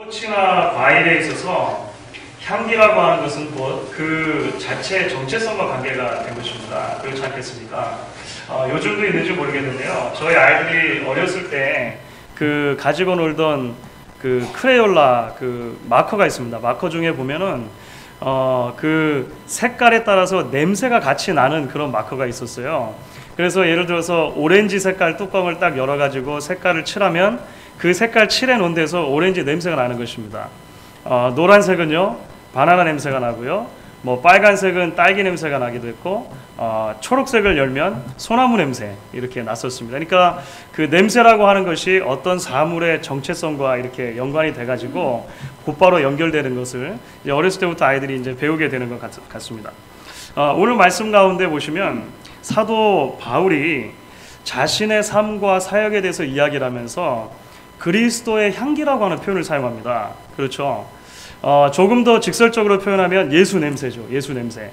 꽃이나 과일에 있어서 향기라고 하는 것은 그 자체의 정체성과 관계가 된 것입니다. 그렇지 않겠습니까? 요즘도 있는지 모르겠는데요. 저희 아이들이 어렸을 때 그 가지고 놀던 그 크레올라 그 마커가 있습니다. 마커 중에 보면은 그 색깔에 따라서 냄새가 같이 나는 그런 마커가 있었어요. 그래서 예를 들어서 오렌지 색깔 뚜껑을 딱 열어가지고 색깔을 칠하면 그 색깔 칠해 놓은 데서 오렌지 냄새가 나는 것입니다. 노란색은요 바나나 냄새가 나고요. 뭐 빨간색은 딸기 냄새가 나기도 했고, 초록색을 열면 소나무 냄새 이렇게 났었습니다. 그러니까 그 냄새라고 하는 것이 어떤 사물의 정체성과 이렇게 연관이 돼가지고 곧바로 연결되는 것을 이제 어렸을 때부터 아이들이 이제 배우게 되는 것 같습니다. 오늘 말씀 가운데 보시면 사도 바울이 자신의 삶과 사역에 대해서 이야기를 하면서 그리스도의 향기라고 하는 표현을 사용합니다. 그렇죠? 조금 더 직설적으로 표현하면 예수 냄새죠. 예수 냄새.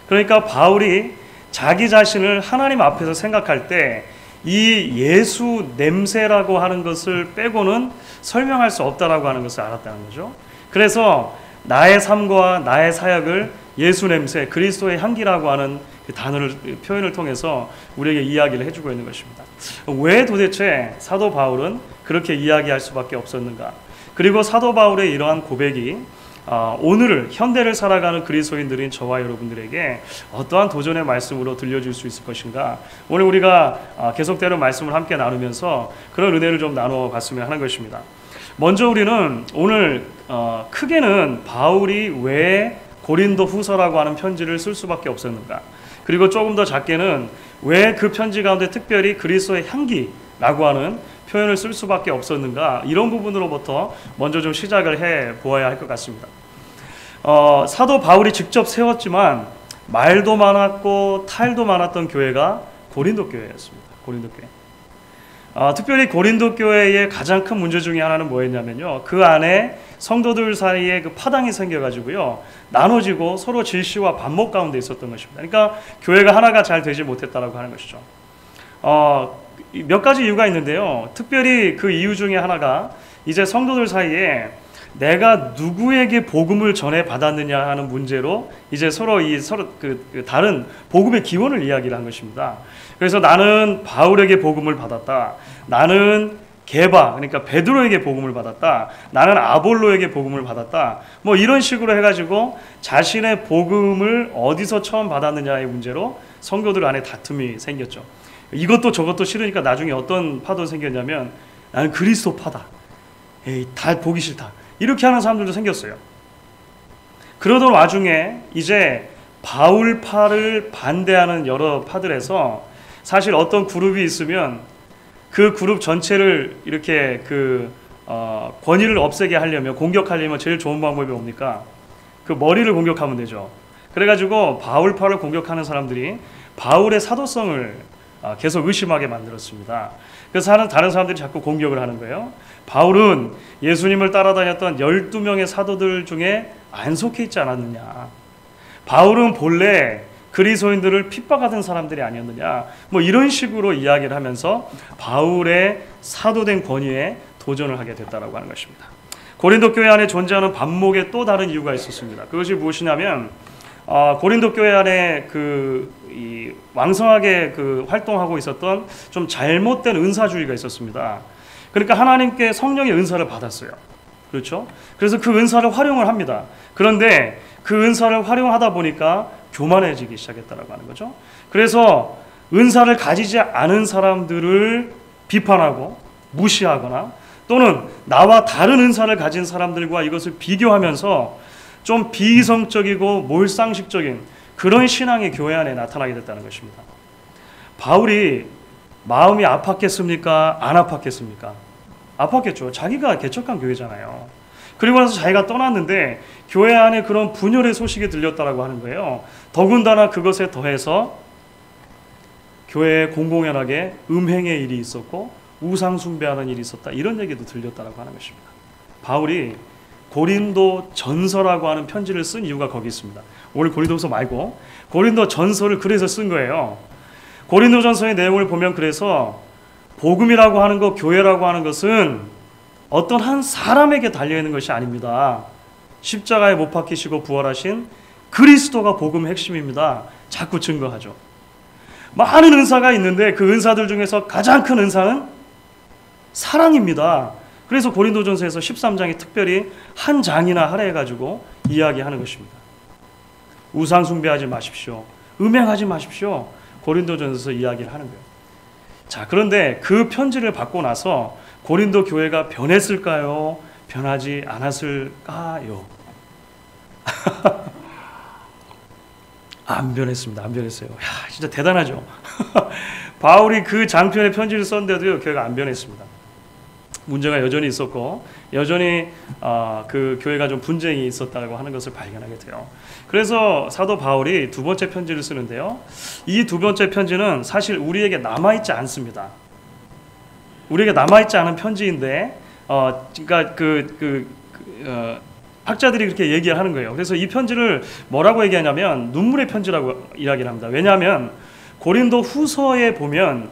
그러니까 바울이 자기 자신을 하나님 앞에서 생각할 때 이 예수 냄새라고 하는 것을 빼고는 설명할 수 없다라고 하는 것을 알았다는 거죠. 그래서 나의 삶과 나의 사역을 예수 냄새, 그리스도의 향기라고 하는 그 단어를 표현을 통해서 우리에게 이야기를 해주고 있는 것입니다. 왜 도대체 사도 바울은 그렇게 이야기할 수밖에 없었는가? 그리고 사도 바울의 이러한 고백이 오늘을 현대를 살아가는 그리스도인들인 저와 여러분들에게 어떠한 도전의 말씀으로 들려줄 수 있을 것인가? 오늘 우리가 계속되는 말씀을 함께 나누면서 그런 은혜를 좀 나누어 봤으면 하는 것입니다. 먼저 우리는 오늘 크게는 바울이 왜 고린도 후서라고 하는 편지를 쓸 수밖에 없었는가? 그리고 조금 더 작게는 왜 그 편지 가운데 특별히 그리스도의 향기라고 하는 표현을 쓸 수밖에 없었는가? 이런 부분으로부터 먼저 좀 시작을 해 보아야 할 것 같습니다. 사도 바울이 직접 세웠지만 말도 많았고 탈도 많았던 교회가 고린도 교회였습니다. 고린도 교회. 특별히 고린도 교회의 가장 큰 문제 중에 하나는 뭐였냐면요. 그 안에 성도들 사이에 그 파당이 생겨가지고요. 나눠지고 서로 질시와 반목 가운데 있었던 것입니다. 그러니까 교회가 하나가 잘 되지 못했다라고 하는 것이죠. 몇 가지 이유가 있는데요. 특별히 그 이유 중에 하나가 이제 성도들 사이에 내가 누구에게 복음을 전해 받았느냐 하는 문제로 이제 서로 다른 복음의 기원을 이야기를 한 것입니다. 그래서 나는 바울에게 복음을 받았다. 나는 게바, 그러니까 베드로에게 복음을 받았다. 나는 아볼로에게 복음을 받았다. 뭐 이런 식으로 해가지고 자신의 복음을 어디서 처음 받았느냐의 문제로 성도들 안에 다툼이 생겼죠. 이것도 저것도 싫으니까 나중에 어떤 파도 생겼냐면 나는 그리스도 파다. 에이, 다 보기 싫다. 이렇게 하는 사람들도 생겼어요. 그러던 와중에 이제 바울파를 반대하는 여러 파들에서 사실 어떤 그룹이 있으면 그 그룹 전체를 이렇게 권위를 없애게 하려면, 공격하려면 제일 좋은 방법이 뭡니까? 그 머리를 공격하면 되죠. 그래가지고 바울파를 공격하는 사람들이 바울의 사도성을 계속 의심하게 만들었습니다. 그래서 다른 사람들이 자꾸 공격을 하는 거예요. 바울은 예수님을 따라다녔던 12명의 사도들 중에 안 속해 있지 않았느냐. 바울은 본래 그리스도인들을 핍박하던 사람들이 아니었느냐. 뭐 이런 식으로 이야기를 하면서 바울의 사도된 권위에 도전을 하게 됐다라고 하는 것입니다. 고린도 교회 안에 존재하는 반목의 또 다른 이유가 있었습니다. 그것이 무엇이냐면 고린도 교회 안에 왕성하게 활동하고 있었던 좀 잘못된 은사주의가 있었습니다. 그러니까 하나님께 성령의 은사를 받았어요. 그렇죠? 그래서 그 은사를 활용을 합니다. 그런데 그 은사를 활용하다 보니까 교만해지기 시작했다라고 하는 거죠. 그래서 은사를 가지지 않은 사람들을 비판하고 무시하거나 또는 나와 다른 은사를 가진 사람들과 이것을 비교하면서 좀 비이성적이고 몰상식적인 그런 신앙이 교회 안에 나타나게 됐다는 것입니다. 바울이 마음이 아팠겠습니까? 안 아팠겠습니까? 아팠겠죠. 자기가 개척한 교회잖아요. 그리고 나서 자기가 떠났는데 교회 안에 그런 분열의 소식이 들렸다라고 하는 거예요. 더군다나 그것에 더해서 교회에 공공연하게 음행의 일이 있었고 우상 숭배하는 일이 있었다. 이런 얘기도 들렸다라고 하는 것입니다. 바울이 고린도 전서라고 하는 편지를 쓴 이유가 거기 있습니다. 오늘 고린도서 말고 고린도 전서를 그래서 쓴 거예요. 고린도 전서의 내용을 보면 그래서 복음이라고 하는 것, 교회라고 하는 것은 어떤 한 사람에게 달려있는 것이 아닙니다. 십자가에 못 박히시고 부활하신 그리스도가 복음의 핵심입니다. 자꾸 증거하죠. 많은 은사가 있는데 그 은사들 중에서 가장 큰 은사는 사랑입니다. 그래서 고린도전서에서 13장이 특별히 한 장이나 할애해가지고 이야기하는 것입니다. 우상 숭배하지 마십시오. 음행하지 마십시오. 고린도전서에서 이야기를 하는 거예요. 자, 그런데 그 편지를 받고 나서 고린도 교회가 변했을까요? 변하지 않았을까요? 안 변했습니다. 안 변했어요. 야, 진짜 대단하죠. 바울이 그 장편의 편지를 썼는데도요, 교회가 안 변했습니다. 문제가 여전히 있었고 여전히 그 교회가 좀 분쟁이 있었다고 하는 것을 발견하게 돼요. 그래서 사도 바울이 두 번째 편지를 쓰는데요. 이 두 번째 편지는 사실 우리에게 남아있지 않습니다. 우리에게 남아있지 않은 편지인데 그러니까 학자들이 그렇게 얘기를 하는 거예요. 그래서 이 편지를 뭐라고 얘기하냐면 눈물의 편지라고 이야기를 합니다. 왜냐하면 고린도 후서에 보면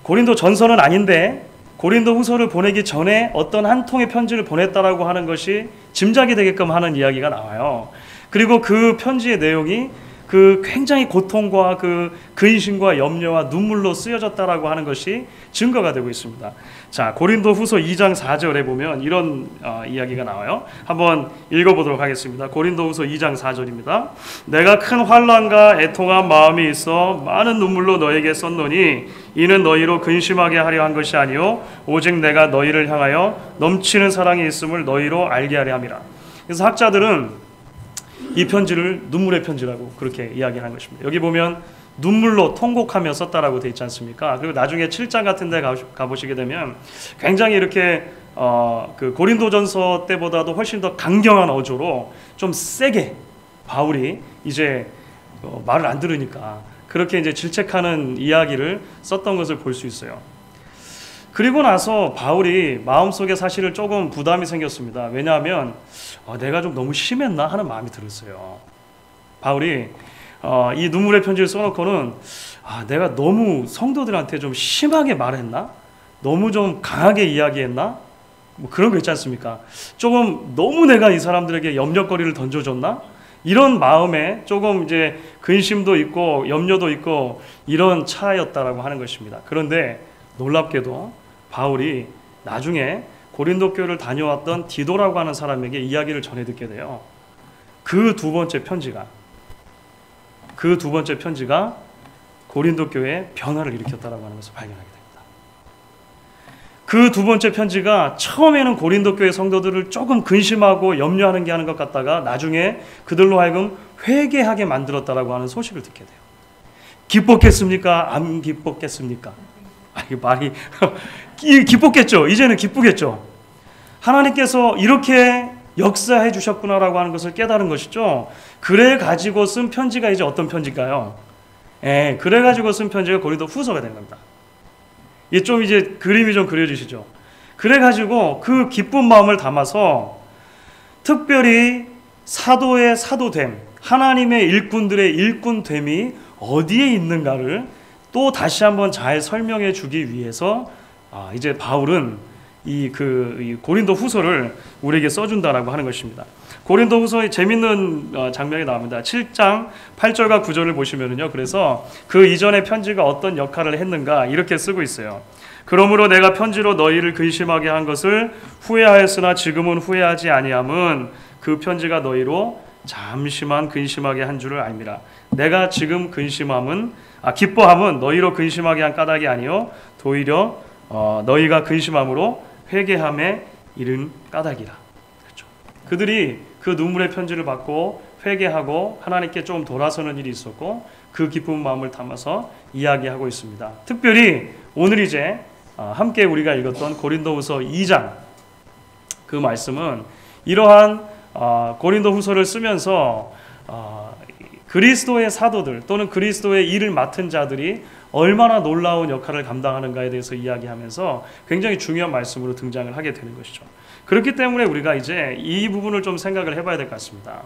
고린도 전서는 아닌데 고린도 후서를 보내기 전에 어떤 한 통의 편지를 보냈다라고 하는 것이 짐작이 되게끔 하는 이야기가 나와요. 그리고 그 편지의 내용이 그 굉장히 고통과 그 근심과 염려와 눈물로 쓰여졌다라고 하는 것이 증거가 되고 있습니다. 자, 고린도 후서 2장 4절에 보면 이런 이야기가 나와요. 한번 읽어보도록 하겠습니다. 고린도 후서 2장 4절입니다. 내가 큰 환난과 애통한 마음이 있어 많은 눈물로 너에게 썼노니 이는 너희로 근심하게 하려 한 것이 아니요 오직 내가 너희를 향하여 넘치는 사랑이 있음을 너희로 알게 하려 함이라. 그래서 학자들은 이 편지를 눈물의 편지라고 그렇게 이야기하는 것입니다. 여기 보면 눈물로 통곡하며 썼다라고 되어 있지 않습니까? 그리고 나중에 7장 같은 데 가보시게 되면 굉장히 이렇게 그 고린도전서 때보다도 훨씬 더 강경한 어조로 좀 세게 바울이 이제 말을 안 들으니까 그렇게 이제 질책하는 이야기를 썼던 것을 볼 수 있어요. 그리고 나서 바울이 마음속에 사실은 조금 부담이 생겼습니다. 왜냐하면 내가 좀 너무 심했나 하는 마음이 들었어요. 바울이 이 눈물의 편지를 써놓고는 내가 너무 성도들한테 좀 심하게 말했나? 너무 좀 강하게 이야기했나? 뭐 그런 거 있지 않습니까? 조금 너무 내가 이 사람들에게 염려거리를 던져줬나? 이런 마음에 조금 이제 근심도 있고 염려도 있고 이런 차였다라고 하는 것입니다. 그런데 놀랍게도 바울이 나중에 고린도 교회를 다녀왔던 디도라고 하는 사람에게 이야기를 전해 듣게 돼요. 그 두 번째 편지가 고린도 교회에 변화를 일으켰다라고 하는 것을 발견하게 됩니다. 그 두 번째 편지가 처음에는 고린도 교회 성도들을 조금 근심하고 염려하는 게 하는 것 같다가 나중에 그들로 하여금 회개하게 만들었다라고 하는 소식을 듣게 돼요. 기뻤겠습니까? 안 기뻤겠습니까? 이 말이 기뻤겠죠. 이제는 기쁘겠죠. 하나님께서 이렇게 역사해 주셨구나라고 하는 것을 깨달은 것이죠. 그래 가지고 쓴 편지가 이제 어떤 편지일까요? 그래 가지고 쓴 편지가 고린도 후서가 된 겁니다. 이게 좀 이제 그림이 좀 그려지시죠. 그래 가지고 그 기쁜 마음을 담아서 특별히 사도의 사도됨, 하나님의 일꾼들의 일꾼됨이 어디에 있는가를 또 다시 한번 잘 설명해 주기 위해서 이제 바울은 이 고린도 후서를 우리에게 써준다라고 하는 것입니다. 고린도 후서의 재밌는 장면이 나옵니다. 7장 8절과 9절을 보시면은요. 그래서 그 이전의 편지가 어떤 역할을 했는가 이렇게 쓰고 있어요. 그러므로 내가 편지로 너희를 근심하게 한 것을 후회하였으나 지금은 후회하지 아니함은 그 편지가 너희로 잠시만 근심하게 한 줄을 알미라. 내가 지금 기뻐함은 너희로 근심하게 한 까닭이 아니요 도리어 너희가 근심함으로 회개함에 이른 까닭이라. 그렇죠. 그들이 그 눈물의 편지를 받고 회개하고 하나님께 좀 돌아서는 일이 있었고 그 기쁜 마음을 담아서 이야기하고 있습니다. 특별히 오늘 이제 함께 우리가 읽었던 고린도후서 2장 그 말씀은 이러한 고린도후서를 쓰면서 그리스도의 사도들 또는 그리스도의 일을 맡은 자들이 얼마나 놀라운 역할을 감당하는가에 대해서 이야기하면서 굉장히 중요한 말씀으로 등장을 하게 되는 것이죠. 그렇기 때문에 우리가 이제 이 부분을 좀 생각을 해봐야 될 것 같습니다.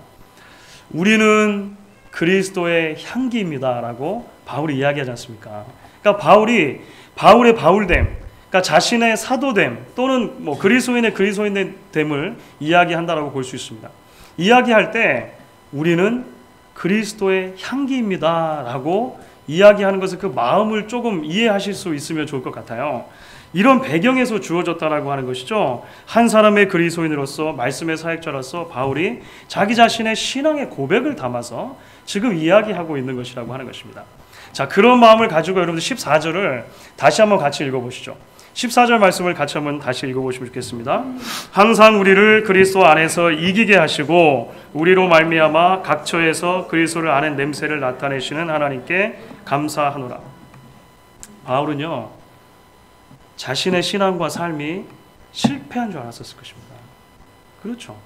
우리는 그리스도의 향기입니다 라고 바울이 이야기하지 않습니까? 그러니까 바울의 바울됨, 그러니까 자신의 사도됨 또는 뭐 그리스도인의 그리스도인됨을 이야기한다라고 볼 수 있습니다. 이야기할 때 우리는 그리스도의 향기입니다라고 이야기하는 것을 그 마음을 조금 이해하실 수 있으면 좋을 것 같아요. 이런 배경에서 주어졌다라고 하는 것이죠. 한 사람의 그리스도인으로서 말씀의 사역자로서 바울이 자기 자신의 신앙의 고백을 담아서 지금 이야기하고 있는 것이라고 하는 것입니다. 자, 그런 마음을 가지고 여러분들 14절을 다시 한번 같이 읽어보시죠. 14절 말씀을 같이 한번 다시 읽어보시면 좋겠습니다. 항상 우리를 그리스도 안에서 이기게 하시고 우리로 말미암아 각처에서 그리스도를 아는 냄새를 나타내시는 하나님께 감사하노라. 바울은요, 자신의 신앙과 삶이 실패한 줄 알았었을 것입니다. 그렇죠.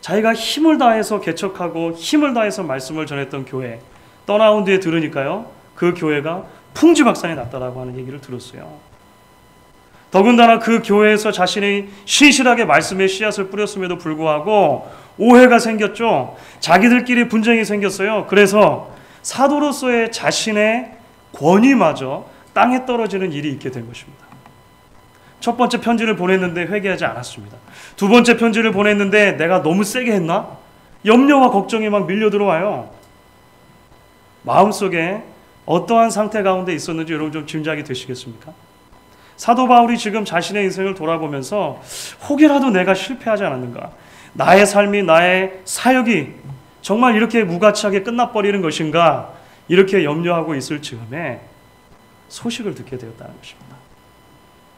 자기가 힘을 다해서 개척하고 힘을 다해서 말씀을 전했던 교회 떠나온 뒤에 들으니까요, 그 교회가 풍지박산이 났다라고 하는 얘기를 들었어요. 더군다나 그 교회에서 자신이 신실하게 말씀의 씨앗을 뿌렸음에도 불구하고 오해가 생겼죠. 자기들끼리 분쟁이 생겼어요. 그래서 사도로서의 자신의 권위마저 땅에 떨어지는 일이 있게 된 것입니다. 첫 번째 편지를 보냈는데 회개하지 않았습니다. 두 번째 편지를 보냈는데 내가 너무 세게 했나? 염려와 걱정이 막 밀려 들어와요. 마음속에 어떠한 상태 가운데 있었는지 여러분 좀 짐작이 되시겠습니까? 사도 바울이 지금 자신의 인생을 돌아보면서 혹이라도 내가 실패하지 않았는가? 나의 삶이, 나의 사역이 정말 이렇게 무가치하게 끝나버리는 것인가? 이렇게 염려하고 있을 즈음에 소식을 듣게 되었다는 것입니다.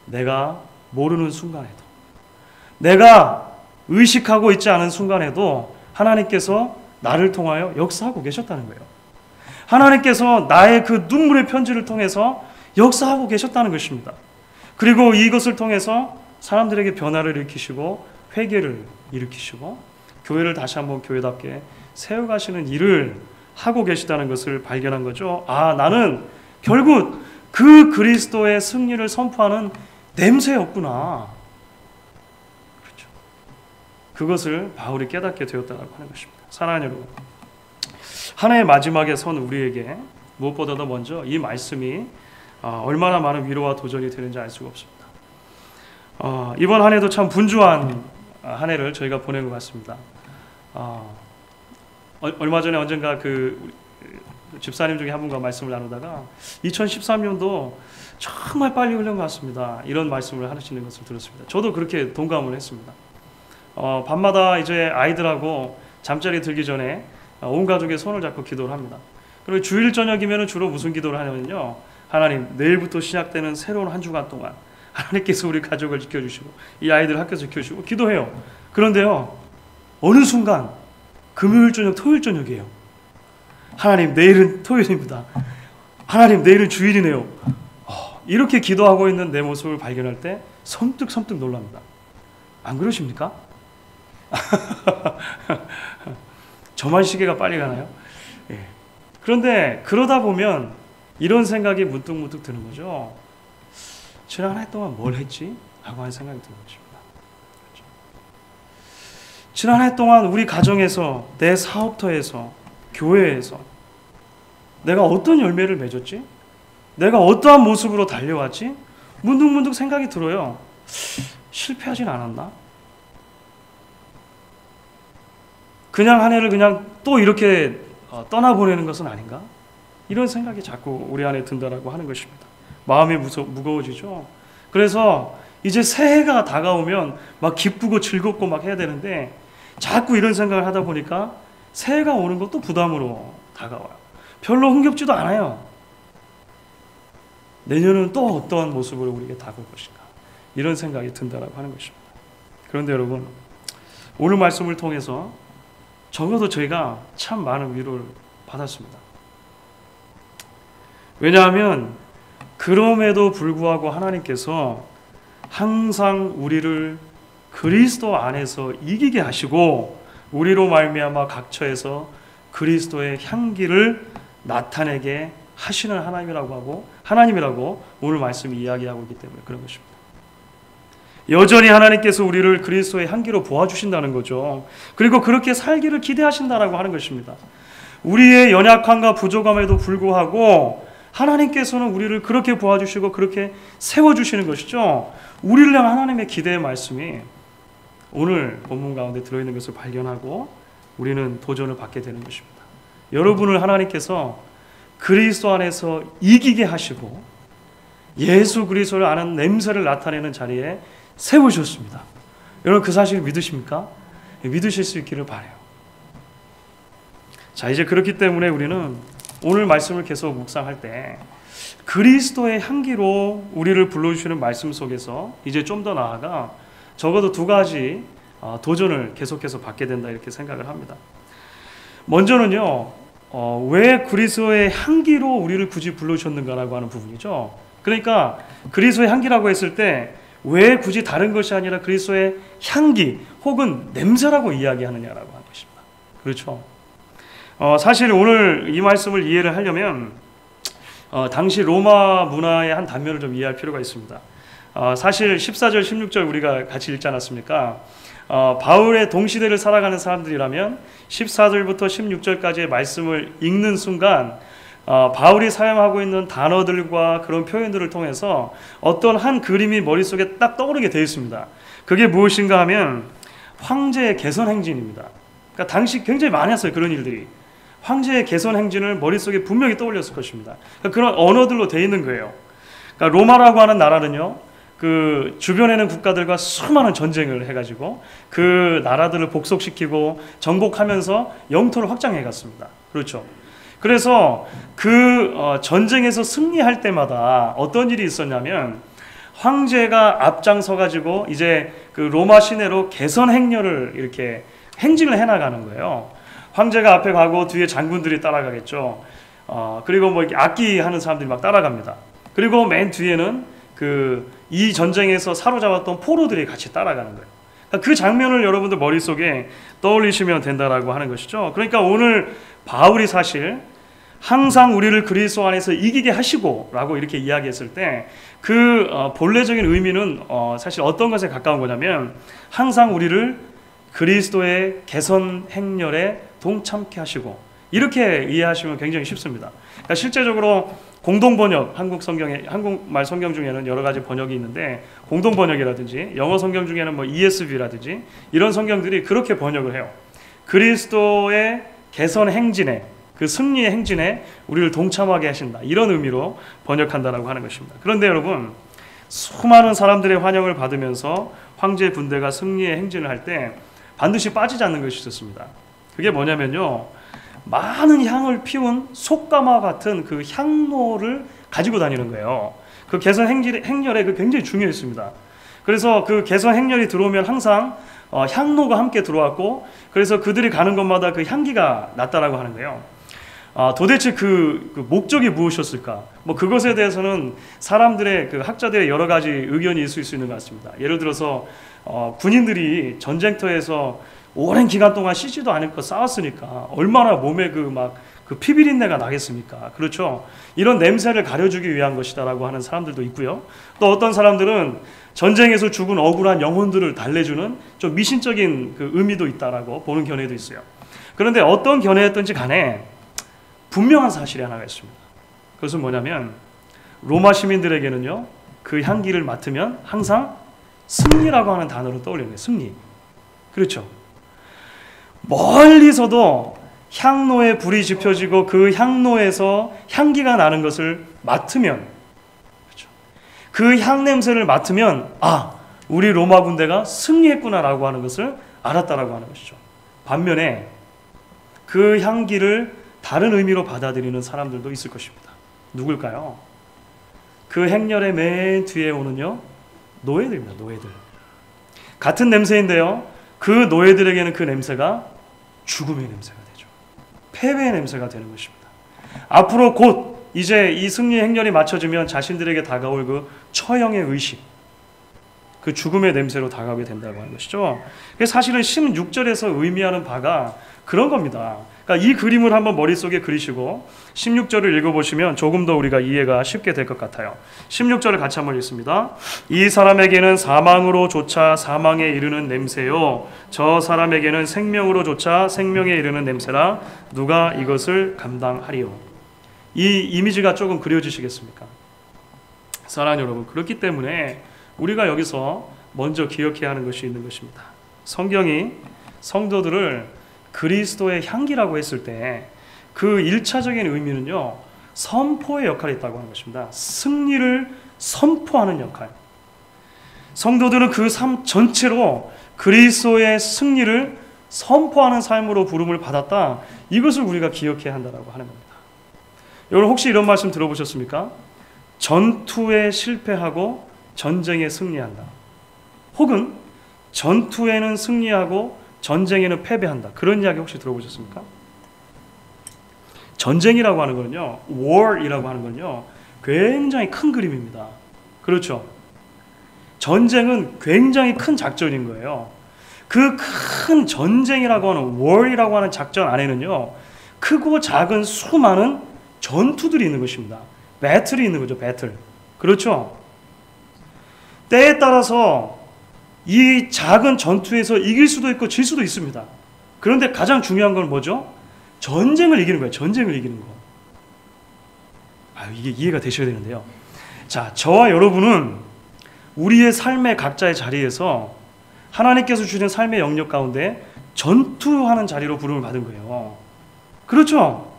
내가 모르는 순간에도, 내가 의식하고 있지 않은 순간에도 하나님께서 나를 통하여 역사하고 계셨다는 거예요. 하나님께서 나의 그 눈물의 편지를 통해서 역사하고 계셨다는 것입니다. 그리고 이것을 통해서 사람들에게 변화를 일으키시고 회개를 일으키시고 교회를 다시 한번 교회답게 세워가시는 일을 하고 계시다는 것을 발견한 거죠. 아, 나는 결국 그 그리스도의 승리를 선포하는 냄새였구나. 그렇죠. 그것을 바울이 깨닫게 되었다고 하는 것입니다. 사랑하는 여러분, 한 해의 마지막에 선 우리에게 무엇보다도 먼저 이 말씀이 얼마나 많은 위로와 도전이 되는지 알 수가 없습니다. 이번 한 해도 참 분주한 한 해를 저희가 보낸 것 같습니다. 얼마 전에 언젠가 그 집사님 중에 한 분과 말씀을 나누다가 2013년도 정말 빨리 흘러간 것 같습니다. 이런 말씀을 하시는 것을 들었습니다. 저도 그렇게 동감을 했습니다. 밤마다 이제 아이들하고 잠자리 들기 전에 온 가족의 손을 잡고 기도를 합니다. 그리고 주일 저녁이면 주로 무슨 기도를 하냐면요, 하나님, 내일부터 시작되는 새로운 한 주간 동안 하나님께서 우리 가족을 지켜주시고 이 아이들 학교 지켜주시고 기도해요. 그런데요, 어느 순간 금요일 저녁, 토요일 저녁이에요. 하나님, 내일은 토요일입니다. 하나님, 내일은 주일이네요. 이렇게 기도하고 있는 내 모습을 발견할 때 섬뜩 놀랍니다. 안 그러십니까? 저만 시계가 빨리 가나요? 예. 그런데 그러다 보면 이런 생각이 문득 드는 거죠. 지난 한 해 동안 뭘 했지? 라고 하는 생각이 드는 것입니다. 그렇죠? 지난 해 동안 우리 가정에서, 내 사업터에서, 교회에서 내가 어떤 열매를 맺었지? 내가 어떠한 모습으로 달려왔지? 문득 생각이 들어요. 실패하진 않았나? 그냥 한 해를 그냥 또 이렇게 떠나보내는 것은 아닌가? 이런 생각이 자꾸 우리 안에 든다라고 하는 것입니다. 마음이 무거워지죠. 그래서 이제 새해가 다가오면 막 기쁘고 즐겁고 막 해야 되는데 자꾸 이런 생각을 하다 보니까 새해가 오는 것도 부담으로 다가와요. 별로 흥겹지도 않아요. 내년은 또 어떠한 모습으로 우리에게 다가올 것인가, 이런 생각이 든다라고 하는 것입니다. 그런데 여러분, 오늘 말씀을 통해서 적어도 저희가 참 많은 위로를 받았습니다. 왜냐하면 그럼에도 불구하고 하나님께서 항상 우리를 그리스도 안에서 이기게 하시고 우리로 말미암아 각처에서 그리스도의 향기를 나타내게 하시는 하나님이라고 오늘 말씀이 이야기하고 있기 때문에 그런 것입니다. 여전히 하나님께서 우리를 그리스도의 향기로 보아주신다는 거죠. 그리고 그렇게 살기를 기대하신다라고 하는 것입니다. 우리의 연약함과 부족함에도 불구하고 하나님께서는 우리를 그렇게 보아주시고 그렇게 세워주시는 것이죠. 우리를 향한 하나님의 기대의 말씀이 오늘 본문 가운데 들어있는 것을 발견하고 우리는 도전을 받게 되는 것입니다. 여러분을 하나님께서 그리스도 안에서 이기게 하시고 예수 그리스도를 아는 냄새를 나타내는 자리에 세우셨습니다. 여러분 그 사실을 믿으십니까? 믿으실 수 있기를 바라요. 자, 이제 그렇기 때문에 우리는 오늘 말씀을 계속 묵상할 때 그리스도의 향기로 우리를 불러주시는 말씀 속에서 이제 좀 더 나아가 적어도 두 가지 도전을 계속해서 받게 된다 이렇게 생각을 합니다. 먼저는요, 왜 그리스도의 향기로 우리를 굳이 불러주셨는가라고 하는 부분이죠. 그러니까 그리스도의 향기라고 했을 때 왜 굳이 다른 것이 아니라 그리스도의 향기 혹은 냄새라고 이야기하느냐라고 하는 것입니다. 그렇죠. 사실 오늘 이 말씀을 이해를 하려면 당시 로마 문화의 한 단면을 좀 이해할 필요가 있습니다. 사실 14절 16절 우리가 같이 읽지 않았습니까? 바울의 동시대를 살아가는 사람들이라면 14절부터 16절까지의 말씀을 읽는 순간 바울이 사용하고 있는 단어들과 그런 표현들을 통해서 어떤 한 그림이 머릿속에 딱 떠오르게 되어 있습니다. 그게 무엇인가 하면 황제의 개선 행진입니다. 그러니까 당시 굉장히 많이 했어요. 그런 일들이. 황제의 개선 행진을 머릿속에 분명히 떠올렸을 것입니다. 그러니까 그런 언어들로 되어 있는 거예요. 그러니까 로마라고 하는 나라는요, 그 주변에는 국가들과 수많은 전쟁을 해가지고 그 나라들을 복속시키고 정복하면서 영토를 확장해 갔습니다. 그렇죠. 그래서 그 전쟁에서 승리할 때마다 어떤 일이 있었냐면 황제가 앞장서 가지고 이제 그 로마 시내로 개선 행렬을 이렇게 행진을 해나가는 거예요. 황제가 앞에 가고 뒤에 장군들이 따라가겠죠. 그리고 뭐 악기 하는 사람들이 막 따라갑니다. 그리고 맨 뒤에는 이 전쟁에서 사로잡았던 포로들이 같이 따라가는 거예요. 그 장면을 여러분들 머릿속에 떠올리시면 된다라고 하는 것이죠. 그러니까 오늘 바울이 사실 항상 우리를 그리스도 안에서 이기게 하시고 라고 이렇게 이야기했을 때 그 본래적인 의미는 사실 어떤 것에 가까운 거냐면 항상 우리를 그리스도의 개선 행렬에 동참케 하시고 이렇게 이해하시면 굉장히 쉽습니다. 그러니까 실제적으로 공동번역, 한국말 성경 중에는 여러 가지 번역이 있는데 공동번역이라든지 영어 성경 중에는 뭐 ESV라든지 이런 성경들이 그렇게 번역을 해요. 그리스도의 개선 행진에, 그 승리의 행진에 우리를 동참하게 하신다. 이런 의미로 번역한다라고 하는 것입니다. 그런데 여러분, 수많은 사람들의 환영을 받으면서 황제 군대가 승리의 행진을 할 때 반드시 빠지지 않는 것이 있었습니다. 그게 뭐냐면요, 많은 향을 피운 속가마 같은 그 향로를 가지고 다니는 거예요. 그 개선 행렬에 그 굉장히 중요했습니다. 그래서 그 개선 행렬이 들어오면 항상 향로가 함께 들어왔고, 그래서 그들이 가는 곳마다 그 향기가 났다라고 하는 거예요. 도대체 그 목적이 무엇이었을까? 뭐 그것에 대해서는 사람들의 그 학자들의 여러 가지 의견이 있을 수 있는 것 같습니다. 예를 들어서 군인들이 전쟁터에서 오랜 기간 동안 쉬지도 않고 싸웠으니까 얼마나 몸에 그 피비린내가 나겠습니까? 그렇죠? 이런 냄새를 가려주기 위한 것이다라고 하는 사람들도 있고요. 또 어떤 사람들은 전쟁에서 죽은 억울한 영혼들을 달래주는 좀 미신적인 그 의미도 있다라고 보는 견해도 있어요. 그런데 어떤 견해였든지 간에 분명한 사실이 하나가 있습니다. 그것은 뭐냐면 로마 시민들에게는요, 그 향기를 맡으면 항상 승리라고 하는 단어를 떠올리는 거예요. 승리. 그렇죠? 멀리서도 향로에 불이 지펴지고 그 향로에서 향기가 나는 것을 맡으면, 그렇죠, 그 향냄새를 맡으면 우리 로마 군대가 승리했구나라고 하는 것을 알았다라고 하는 것이죠. 반면에 그 향기를 다른 의미로 받아들이는 사람들도 있을 것입니다. 누굴까요? 그 행렬의 맨 뒤에 오는요, 노예들입니다. 노예들. 같은 냄새인데요, 그 노예들에게는 그 냄새가 죽음의 냄새가 되죠. 패배의 냄새가 되는 것입니다. 앞으로 곧 이제 이 승리의 행렬이 맞춰지면 자신들에게 다가올 그 처형의 의식, 그 죽음의 냄새로 다가오게 된다고 하는 것이죠. 사실은 16절에서 의미하는 바가 그런 겁니다. 그러니까 이 그림을 한번 머릿속에 그리시고 16절을 읽어보시면 조금 더 우리가 이해가 쉽게 될 것 같아요. 16절을 같이 한번 읽습니다. 이 사람에게는 사망으로 조차 사망에 이르는 냄새요, 저 사람에게는 생명으로 조차 생명에 이르는 냄새라 누가 이것을 감당하리요. 이 이미지가 조금 그려지시겠습니까? 사랑하는 여러분, 그렇기 때문에 우리가 여기서 먼저 기억해야 하는 것이 있는 것입니다. 성경이 성도들을 그리스도의 향기라고 했을 때 그 1차적인 의미는요, 선포의 역할이 있다고 하는 것입니다. 승리를 선포하는 역할. 성도들은 그 삶 전체로 그리스도의 승리를 선포하는 삶으로 부름을 받았다. 이것을 우리가 기억해야 한다고 하는 겁니다. 여러분 혹시 이런 말씀 들어보셨습니까? 전투에 실패하고 전쟁에 승리한다. 혹은 전투에는 승리하고 전쟁에는 패배한다. 그런 이야기 혹시 들어보셨습니까? 전쟁이라고 하는 거는요, war이라고 하는 건요, 굉장히 큰 그림입니다. 그렇죠? 전쟁은 굉장히 큰 작전인 거예요. 그 큰 전쟁이라고 하는 war이라고 하는 작전 안에는요, 크고 작은 수많은 전투들이 있는 것입니다. 배틀이 있는 거죠, 배틀. 그렇죠? 때에 따라서 이 작은 전투에서 이길 수도 있고 질 수도 있습니다. 그런데 가장 중요한 건 뭐죠? 전쟁을 이기는 거예요. 전쟁을 이기는 거. 이게 이해가 되셔야 되는데요. 자, 저와 여러분은 우리의 삶의 각자의 자리에서 하나님께서 주신 삶의 영역 가운데 전투하는 자리로 부름을 받은 거예요. 그렇죠?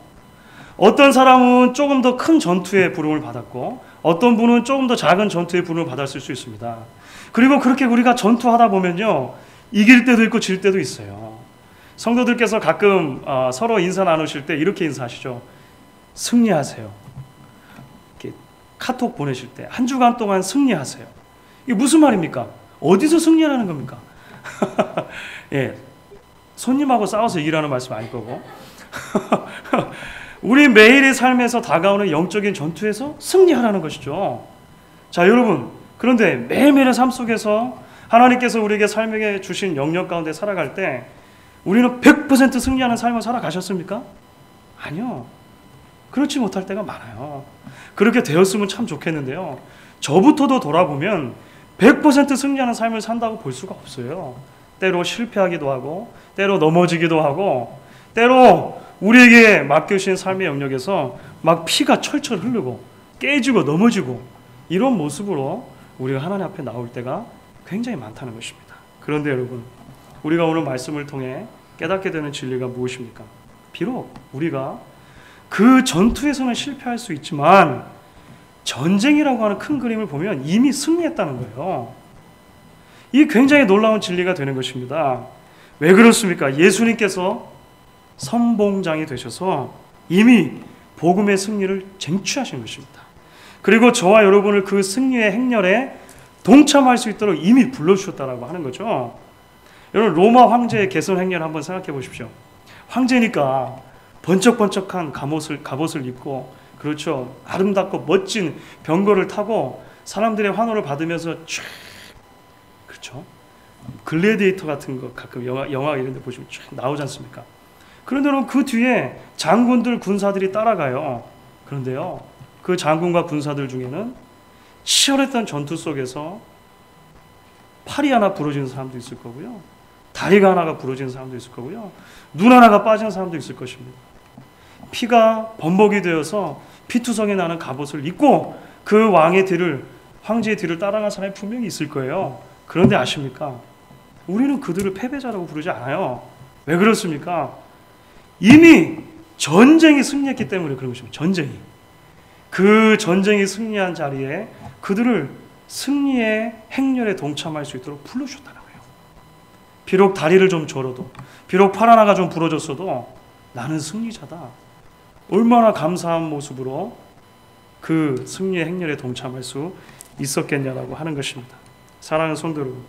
어떤 사람은 조금 더 큰 전투의 부름을 받았고 어떤 분은 조금 더 작은 전투의 부름을 받았을 수 있습니다. 그리고 그렇게 우리가 전투하다 보면요, 이길 때도 있고 질 때도 있어요. 성도들께서 가끔 서로 인사 나누실 때 이렇게 인사하시죠. 승리하세요. 이렇게 카톡 보내실 때 한 주간 동안 승리하세요. 이게 무슨 말입니까? 어디서 승리하라는 겁니까? 예, 손님하고 싸워서 이기라는 말씀 아닐 거고 우리 매일의 삶에서 다가오는 영적인 전투에서 승리하라는 것이죠. 자, 여러분, 그런데 매일매일의 삶 속에서 하나님께서 우리에게 삶에게 주신 영역 가운데 살아갈 때 우리는 100% 승리하는 삶을 살아가셨습니까? 아니요. 그렇지 못할 때가 많아요. 그렇게 되었으면 참 좋겠는데요. 저부터도 돌아보면 100% 승리하는 삶을 산다고 볼 수가 없어요. 때로 실패하기도 하고 때로 넘어지기도 하고 때로 우리에게 맡겨주신 삶의 영역에서 막 피가 철철 흐르고 깨지고 넘어지고 이런 모습으로 우리가 하나님 앞에 나올 때가 굉장히 많다는 것입니다. 그런데 여러분, 우리가 오늘 말씀을 통해 깨닫게 되는 진리가 무엇입니까? 비록 우리가 그 전투에서는 실패할 수 있지만 전쟁이라고 하는 큰 그림을 보면 이미 승리했다는 거예요. 이게 굉장히 놀라운 진리가 되는 것입니다. 왜 그렇습니까? 예수님께서 선봉장이 되셔서 이미 복음의 승리를 쟁취하신 것입니다. 그리고 저와 여러분을 그 승리의 행렬에 동참할 수 있도록 이미 불러주셨다라고 하는 거죠. 여러분, 로마 황제의 개선 행렬 한번 생각해 보십시오. 황제니까 번쩍번쩍한 갑옷을 입고, 그렇죠, 아름답고 멋진 병거를 타고 사람들의 환호를 받으면서 쫙, 그렇죠, 글래디에이터 같은 거 가끔 영화 이런 데 보시면 쫙 나오지 않습니까? 그런데 그 뒤에 장군들, 군사들이 따라가요. 그런데요, 그 장군과 군사들 중에는 치열했던 전투 속에서 팔이 하나 부러지는 사람도 있을 거고요, 다리가 하나가 부러지는 사람도 있을 거고요, 눈 하나가 빠진 사람도 있을 것입니다. 피가 범벅이 되어서 피투성이 나는 갑옷을 입고 그 왕의 뒤를, 황제의 뒤를 따라간 사람이 분명히 있을 거예요. 그런데 아십니까? 우리는 그들을 패배자라고 부르지 않아요. 왜 그렇습니까? 이미 전쟁이 승리했기 때문에 그런 것입니다. 전쟁이. 그 전쟁이 승리한 자리에 그들을 승리의 행렬에 동참할 수 있도록 불러주셨다는 거예요. 비록 다리를 좀 절어도, 비록 팔 하나가 좀 부러졌어도 나는 승리자다. 얼마나 감사한 모습으로 그 승리의 행렬에 동참할 수 있었겠냐라고 하는 것입니다. 사랑하는 성도 여러분,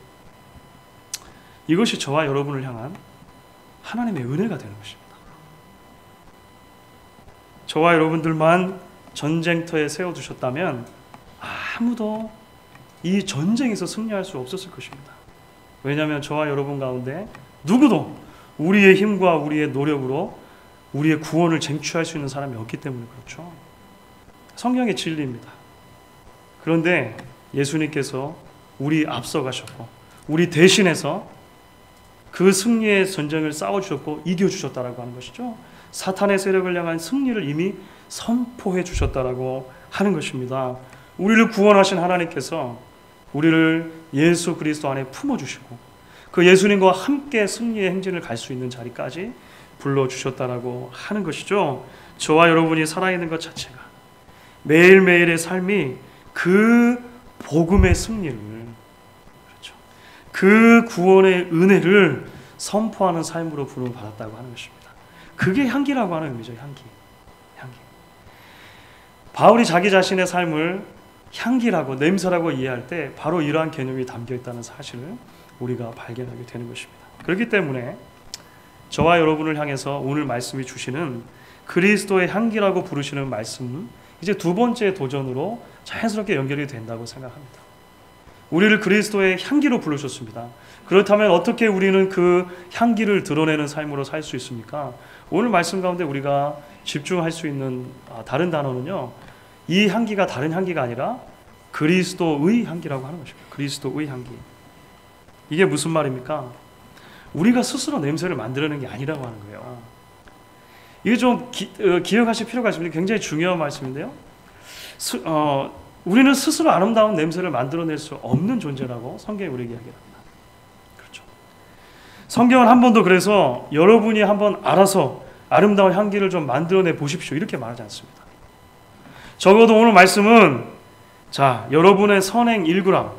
이것이 저와 여러분을 향한 하나님의 은혜가 되는 것입니다. 저와 여러분들만 전쟁터에 세워두셨다면 아무도 이 전쟁에서 승리할 수 없었을 것입니다. 왜냐하면 저와 여러분 가운데 누구도 우리의 힘과 우리의 노력으로 우리의 구원을 쟁취할 수 있는 사람이 없기 때문에 그렇죠. 성경의 진리입니다. 그런데 예수님께서 우리 앞서가셨고 우리 대신해서 그 승리의 전쟁을 싸워주셨고 이겨주셨다라고 하는 것이죠. 사탄의 세력을 향한 승리를 이미 선포해 주셨다라고 하는 것입니다. 우리를 구원하신 하나님께서 우리를 예수 그리스도 안에 품어주시고 그 예수님과 함께 승리의 행진을 갈 수 있는 자리까지 불러주셨다라고 하는 것이죠. 저와 여러분이 살아있는 것 자체가 매일매일의 삶이 그 복음의 승리를, 그렇죠, 그 구원의 은혜를 선포하는 삶으로 부름을 받았다고 하는 것입니다. 그게 향기라고 하는 의미죠. 향기. 바울이 자기 자신의 삶을 향기라고, 냄새라고 이해할 때 바로 이러한 개념이 담겨 있다는 사실을 우리가 발견하게 되는 것입니다. 그렇기 때문에 저와 여러분을 향해서 오늘 말씀이 주시는 그리스도의 향기라고 부르시는 말씀은 이제 두 번째 도전으로 자연스럽게 연결이 된다고 생각합니다. 우리를 그리스도의 향기로 부르셨습니다. 그렇다면 어떻게 우리는 그 향기를 드러내는 삶으로 살 수 있습니까? 오늘 말씀 가운데 우리가 집중할 수 있는 다른 단어는요, 이 향기가 다른 향기가 아니라 그리스도의 향기라고 하는 것입니다. 그리스도의 향기. 이게 무슨 말입니까? 우리가 스스로 냄새를 만들어내는 게 아니라고 하는 거예요. 이게 좀 기억하실 필요가 있습니다. 굉장히 중요한 말씀인데요. 우리는 스스로 아름다운 냄새를 만들어낼 수 없는 존재라고 성경이 우리에게 이야기합니다. 그렇죠. 성경은 한 번도 그래서 여러분이 한번 알아서 아름다운 향기를 좀 만들어내 보십시오 이렇게 말하지 않습니다. 적어도 오늘 말씀은 자, 여러분의 선행 1g,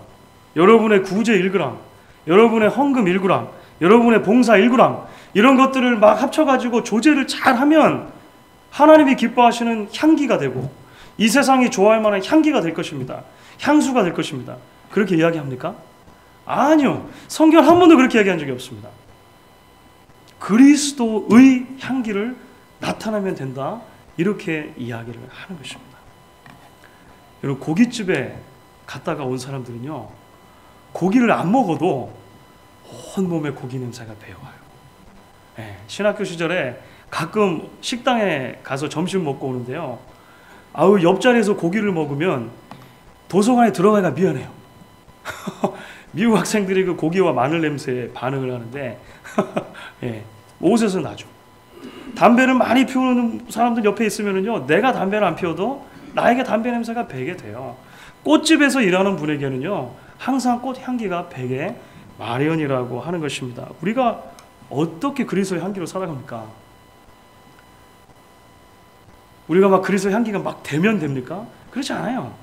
여러분의 구제 1g, 여러분의 헌금 1g, 여러분의 봉사 1g 이런 것들을 막 합쳐가지고 조제를 잘하면 하나님이 기뻐하시는 향기가 되고 이 세상이 좋아할 만한 향기가 될 것입니다. 향수가 될 것입니다. 그렇게 이야기합니까? 아니요. 성경 한 번도 그렇게 이야기한 적이 없습니다. 그리스도의 향기를 나타내면 된다 이렇게 이야기를 하는 것입니다. 여러분, 고깃집에 갔다가 온 사람들은요, 고기를 안 먹어도 온몸에 고기 냄새가 배어와요. 네, 신학교 시절에 가끔 식당에 가서 점심 먹고 오는데요, 옆자리에서 고기를 먹으면 도서관에 들어가기가 미안해요. 미국 학생들이 그 고기와 마늘 냄새에 반응을 하는데 예, 옷에서 나죠. 담배를 많이 피우는 사람들 옆에 있으면요, 내가 담배를 안 피워도 나에게 담배 냄새가 배게 돼요. 꽃집에서 일하는 분에게는요, 항상 꽃 향기가 배게 마련이라고 하는 것입니다. 우리가 어떻게 그리스도의 향기로 살아갑니까? 우리가 막 그리스도의 향기가 막 되면 됩니까? 그렇지 않아요.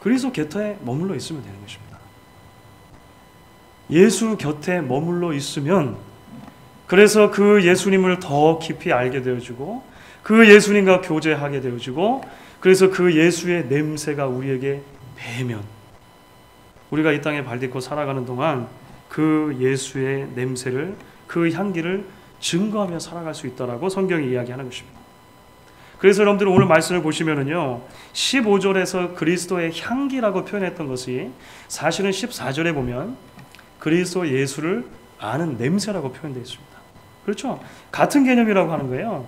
그리스도 곁에 머물러 있으면 되는 것입니다. 예수 곁에 머물러 있으면 그래서 그 예수님을 더 깊이 알게 되어지고 그 예수님과 교제하게 되어지고 그래서 그 예수의 냄새가 우리에게 배면 우리가 이 땅에 발딛고 살아가는 동안 그 예수의 냄새를, 그 향기를 증거하며 살아갈 수 있다라고 성경이 이야기하는 것입니다. 그래서 여러분들 오늘 말씀을 보시면은요, 15절에서 그리스도의 향기라고 표현했던 것이 사실은 14절에 보면 그리스도 예수를 아는 냄새라고 표현되어 있습니다. 그렇죠? 같은 개념이라고 하는 거예요.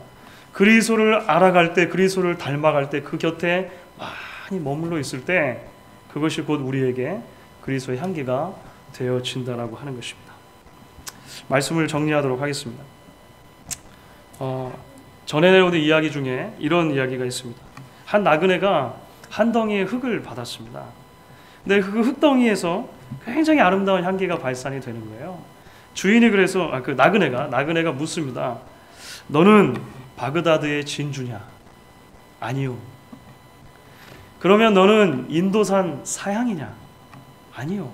그리스도를 알아갈 때, 그리스도를 닮아갈 때, 그 곁에 많이 머물러 있을 때 그것이 곧 우리에게 그리스도의 향기가 되어진다라고 하는 것입니다. 말씀을 정리하도록 하겠습니다. 전에 내려오던 이야기 중에 이런 이야기가 있습니다. 한 나그네가 한 덩이의 흙을 받았습니다. 근데 그 흙덩이에서 굉장히 아름다운 향기가 발산이 되는 거예요. 주인이 그래서 그 나그네가 묻습니다. 너는 바그다드의 진주냐? 아니요. 그러면 너는 인도산 사향이냐? 아니요.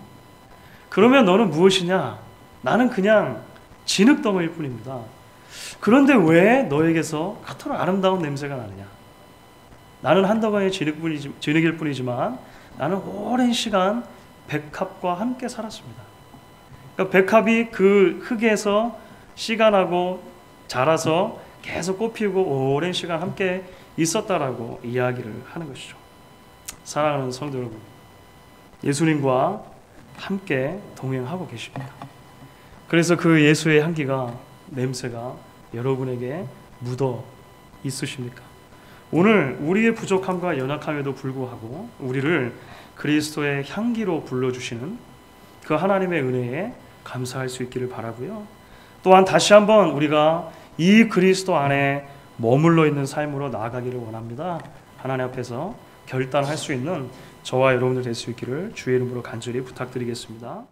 그러면 너는 무엇이냐? 나는 그냥 진흙덩어리일 뿐입니다. 그런데 왜 너에게서 그토록 아름다운 냄새가 나느냐? 나는 한 덩어리의 진흙일 뿐이지만 나는 오랜 시간 백합과 함께 살았습니다. 그러니까 백합이 그 흙에서 씨가 나고 자라서 계속 꽃피우고 오랜 시간 함께 있었다라고 이야기를 하는 것이죠. 사랑하는 성도 여러분, 예수님과 함께 동행하고 계십니까? 그래서 그 예수의 향기가, 냄새가 여러분에게 묻어 있으십니까? 오늘 우리의 부족함과 연약함에도 불구하고 우리를 그리스도의 향기로 불러주시는 그 하나님의 은혜에 감사할 수 있기를 바라고요. 또한 다시 한번 우리가 이 그리스도 안에 머물러 있는 삶으로 나아가기를 원합니다. 하나님 앞에서 결단할 수 있는 저와 여러분들 될 수 있기를 주의 이름으로 간절히 부탁드리겠습니다.